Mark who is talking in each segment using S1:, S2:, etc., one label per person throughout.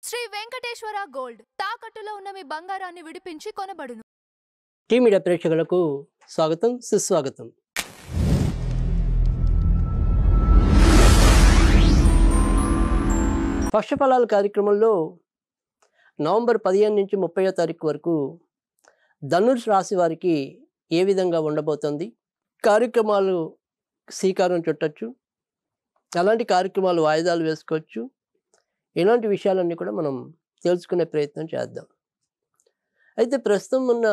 S1: Shri Venkateswara gold తాకట్టులో ఉన్న మీ బంగారాన్ని విడిపించి కొనబడును.
S2: టీ మీడియా ప్రేక్షకులకు స్వాగతం, సుస్వాగతం. పక్షఫలాల కార్యక్రమంలో నవంబర్ 15 నుంచి 30వ తారీఖు వరకు ధనుష్ రాశి వారికి ఏ విధంగా ఉండబోతుంది, కార్యక్రమాలు శ్రీకారం చుట్టచ్చు, అలాంటి కార్యక్రమాలు వాయిదాలు వేసుకోవచ్చు. ఇలాంటి విషయాలన్నీ కూడా మనం తెలుసుకునే ప్రయత్నం చేద్దాం. అయితే ప్రస్తుతం ఉన్న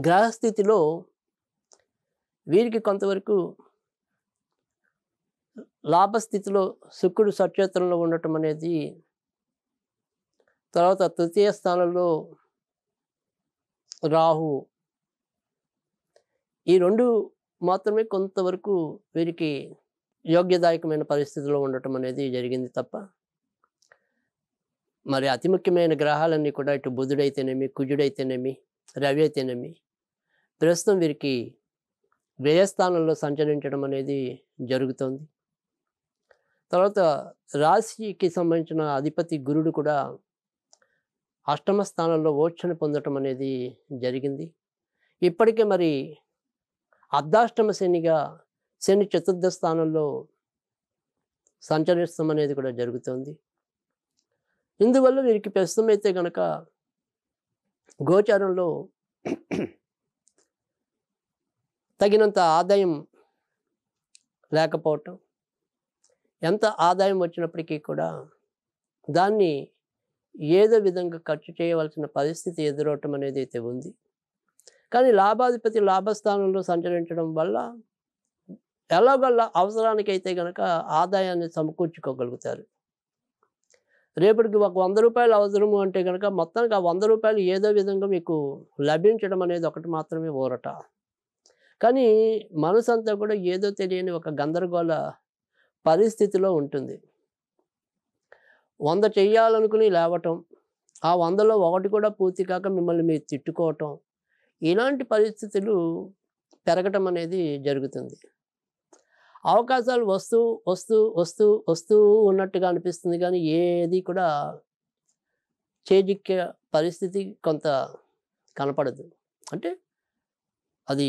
S2: గ్రహస్థితిలో వీరికి కొంతవరకు లాభస్థితిలో శుక్రుడు సక్షేత్రంలో ఉండటం అనేది, తర్వాత తృతీయ స్థానంలో రాహు, ఈ రెండు మాత్రమే కొంతవరకు వీరికి యోగ్యదాయకమైన పరిస్థితిలో ఉండటం అనేది జరిగింది తప్ప, మరి అతి ముఖ్యమైన గ్రహాలన్నీ కూడా ఇటు బుధుడైతేనేమి, కుజుడైతేనేమి, రవి అయితేనేమి ప్రస్తుతం వీరికి వ్యయస్థానంలో సంచరించడం అనేది జరుగుతుంది. తర్వాత రాశికి సంబంధించిన అధిపతి గురుడు కూడా అష్టమ స్థానంలో ఓక్షణ పొందటం అనేది జరిగింది. ఇప్పటికే మరి అర్ధాష్టమ శనిగా శని చతుర్థ స్థానంలో సంచరిస్తాం అనేది కూడా జరుగుతుంది. ఇందువల్ల వీరికి ప్రస్తుతం అయితే కనుక గోచారంలో తగినంత ఆదాయం లేకపోవటం, ఎంత ఆదాయం వచ్చినప్పటికీ కూడా దాన్ని ఏదో విధంగా ఖర్చు చేయవలసిన పరిస్థితి ఎదురవటం అనేది అయితే ఉంది. కానీ లాభాధిపతి లాభస్థానంలో సంచరించడం వల్ల ఎలాగల్లా అవసరానికైతే కనుక ఆదాయాన్ని సమకూర్చుకోగలుగుతారు. రేపటికి ఒక 100 రూపాయలు అవసరము అంటే కనుక మొత్తానికి ఆ 100 రూపాయలు ఏదో విధంగా మీకు లభించడం అనేది ఒకటి మాత్రమే ఊరట. కానీ మనసు అంతా కూడా ఏదో తెలియని ఒక గందరగోళ పరిస్థితిలో ఉంటుంది. 100 చెయ్యాలనుకుని లేవటం, ఆ 100లో ఒకటి కూడా పూర్తి కాక మిమ్మల్ని మీరు తిట్టుకోవటం, ఇలాంటి పరిస్థితులు పెరగటం అనేది జరుగుతుంది. అవకాశాలు వస్తూ వస్తూ వస్తూ వస్తూ ఉన్నట్టుగా అనిపిస్తుంది, కానీ ఏది కూడా చేజిక్కే పరిస్థితి కొంత కనపడదు. అంటే అది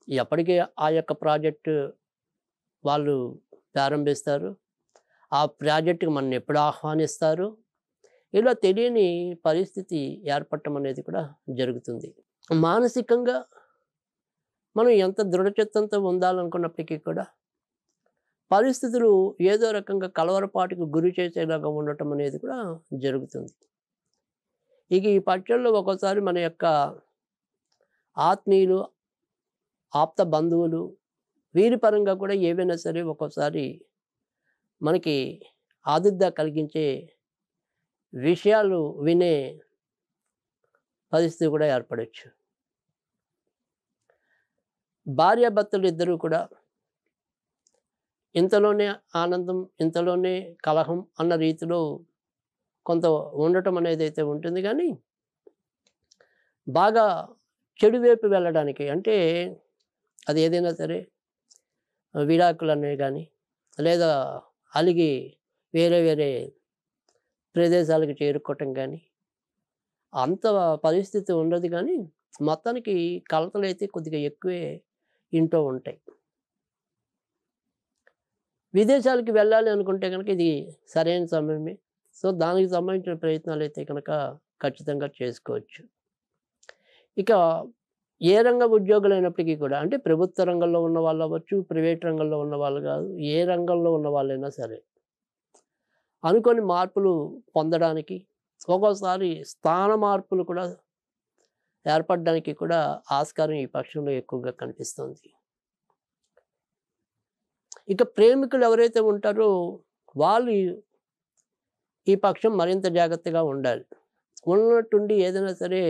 S2: ఎప్పటికీ ఆ యొక్క ప్రాజెక్టు వాళ్ళు ప్రారంభిస్తారు, ఆ ప్రాజెక్టుకి మనం ఎప్పుడు ఆహ్వానిస్తారు, ఇలా తెలియని పరిస్థితి ఏర్పడటం అనేది కూడా జరుగుతుంది. మానసికంగా మనం ఎంత దృఢచిత్తంతో ఉండాలనుకున్నప్పటికీ కూడా పరిస్థితులు ఏదో రకంగా కలవరపాటుకు గురి చేసేలాగా ఉండటం అనేది కూడా జరుగుతుంది. ఇక ఈ పక్షంలో ఒక్కోసారి మన యొక్క ఆత్మీయులు, ఆప్త బంధువులు, వీరి పరంగా కూడా ఏవైనా సరే ఒక్కోసారి మనకి ఆదుర్దా కలిగించే విషయాలు వినే పరిస్థితి కూడా ఏర్పడవచ్చు. భార్యాభర్తలు ఇద్దరూ కూడా ఇంతలోనే ఆనందం, ఇంతలోనే కలహం అన్న రీతిలో కొంత ఉండటం అనేది అయితే ఉంటుంది. కానీ బాగా చెడు వైపు వెళ్ళడానికి, అంటే అది ఏదైనా సరే విడాకులు అనేవి కానీ, లేదా అలిగి వేరే వేరే ప్రదేశాలకు చేరుకోవటం కానీ అంత పరిస్థితి ఉండదు. కానీ మొత్తానికి కలతలు అయితే కొద్దిగా ఎక్కువే ఇంట్లో ఉంటాయి. విదేశాలకు వెళ్ళాలి అనుకుంటే కనుక ఇది సరైన సమయమే. సో దానికి సంబంధించిన ప్రయత్నాలు అయితే కనుక ఖచ్చితంగా చేసుకోవచ్చు. ఇక ఏ రంగ ఉద్యోగులైనప్పటికీ కూడా, అంటే ప్రభుత్వ రంగంలో ఉన్న వాళ్ళు అవ్వచ్చు, ప్రైవేట్ రంగంలో ఉన్న వాళ్ళు కాదు, ఏ రంగంలో ఉన్న వాళ్ళైనా సరే అనుకోని మార్పులు పొందడానికి, ఒక్కోసారి స్థాన మార్పులు కూడా ఏర్పడడానికి కూడా ఆస్కారం ఈ పక్షంలో ఎక్కువగా కనిపిస్తుంది. ఇక ప్రేమికులు ఎవరైతే ఉంటారో వాళ్ళు ఈ పక్షం మరింత జాగ్రత్తగా ఉండాలి. ఉన్నట్టుండి ఏదైనా సరే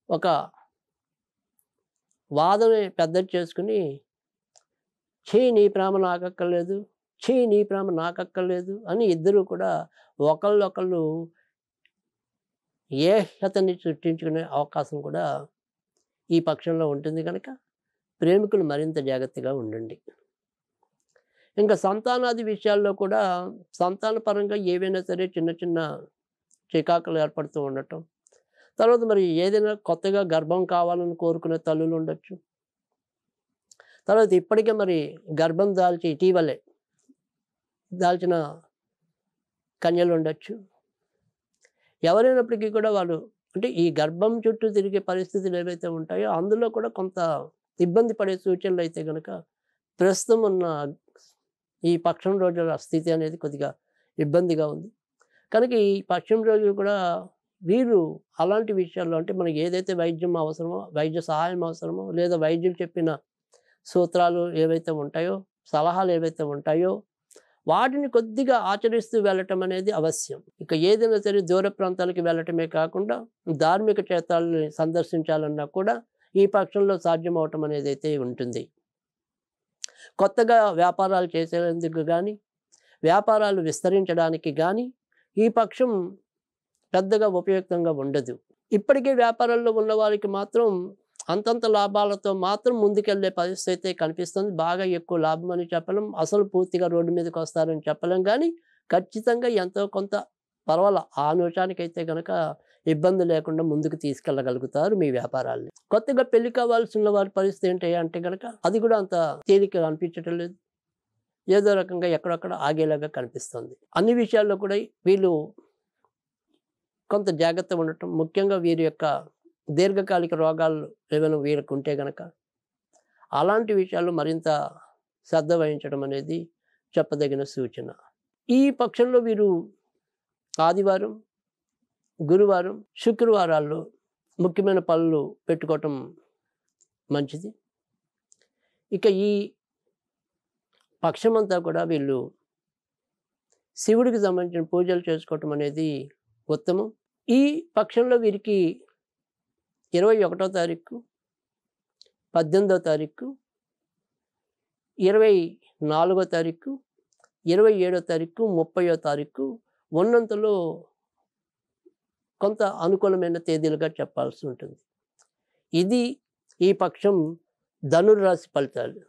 S2: ఒక వాదమే పెద్దది చేసుకుని, ఛీ నీ ప్రేమ నాకక్కర్లేదు, ఛీ నీ ప్రేమ నాకక్కర్లేదు అని ఇద్దరు కూడా ఒకళ్ళొకళ్ళు ఏహ్యతని సృష్టించుకునే అవకాశం కూడా ఈ పక్షంలో ఉంటుంది. కనుక ప్రేమికులు మరింత జాగ్రత్తగా ఉండండి. ఇంకా సంతానాది విషయాల్లో కూడా సంతాన పరంగా ఏవైనా సరే చిన్న చిన్న చికాకులు ఏర్పడుతూ ఉండటం. తర్వాత మరి ఏదైనా కొత్తగా గర్భం కావాలని కోరుకునే తల్లులు ఉండొచ్చు. తర్వాత ఇప్పటికే మరి గర్భం దాల్చి ఇటీవలే దాల్చిన కన్యలు ఉండొచ్చు. ఎవరైనప్పటికీ కూడా వాళ్ళు అంటే ఈ గర్భం చుట్టూ తిరిగే పరిస్థితులు ఏవైతే ఉంటాయో అందులో కూడా కొంత ఇబ్బంది పడే సూచనలు అయితే గనక ప్రస్తుతం ఉన్న ఈ పక్షం రోజుల స్థితి అనేది కొద్దిగా ఇబ్బందిగా ఉంది. కనుక ఈ పక్షం రోజులు కూడా వీరు అలాంటి విషయాల్లో అంటే మనకి ఏదైతే వైద్యం అవసరమో, వైద్య సహాయం అవసరమో, లేదా వైద్యులు చెప్పిన సూత్రాలు ఏవైతే ఉంటాయో, సలహాలు ఏవైతే ఉంటాయో వాటిని కొద్దిగా ఆచరిస్తూ వెళ్ళటం అనేది అవశ్యం. ఇక ఏదైనా సరే దూర ప్రాంతాలకు వెళ్ళటమే కాకుండా ధార్మిక క్షేత్రాలని సందర్శించాలన్నా కూడా ఈ పక్షంలో సాధ్యం అవటం అనేది అయితే ఉంటుంది. కొత్తగా వ్యాపారాలు చేసేందుకు కానీ, వ్యాపారాలు విస్తరించడానికి కానీ ఈ పక్షం పెద్దగా ఉపయుక్తంగా ఉండదు. ఇప్పటికే వ్యాపారాల్లో ఉన్న వారికి మాత్రం అంతంత లాభాలతో మాత్రం ముందుకెళ్ళే పరిస్థితి అయితే కనిపిస్తుంది. బాగా ఎక్కువ లాభం అని చెప్పలేం, అసలు పూర్తిగా రోడ్డు మీదకి వస్తారని చెప్పలేం. కానీ ఖచ్చితంగా ఎంతో కొంత పర్వాలా ఆ నిమిషానికైతే కనుక ఇబ్బంది లేకుండా ముందుకు తీసుకెళ్ళగలుగుతారు మీ వ్యాపారాల్ని. కొత్తగా పెళ్లి కావాల్సిన వారి పరిస్థితి ఏంటి అంటే కనుక అది కూడా అంత తేలికగా అనిపించటం లేదు. ఏదో రకంగా ఎక్కడొక్కడ ఆగేలాగా కనిపిస్తుంది. అన్ని విషయాల్లో కూడా వీళ్ళు కొంత జాగ్రత్త ఉండటం, ముఖ్యంగా వీరి యొక్క దీర్ఘకాలిక రోగాలు ఏమైనా వీరికి ఉంటే గనక అలాంటి విషయాల్లో మరింత శ్రద్ధ వహించడం అనేది చెప్పదగిన సూచన. ఈ పక్షంలో వీరు ఆదివారం, గురువారం, శుక్రవారాల్లో ముఖ్యమైన పనులు పెట్టుకోవటం మంచిది. ఇక ఈ పక్షమంతా కూడా వీళ్ళు శివుడికి సంబంధించిన పూజలు చేసుకోవటం అనేది ఉత్తమం. ఈ పక్షంలో వీరికి 21వ తారీఖు, 18వ తారీఖు, 24వ తారీఖు, 27వ తారీఖు, 30వ తారీఖు ఉన్నంతలో కొంత అనుకూలమైన తేదీలుగా చెప్పాల్సి ఉంటుంది. ఇది ఈ పక్షం ధనుర్రాశి ఫలితాలు.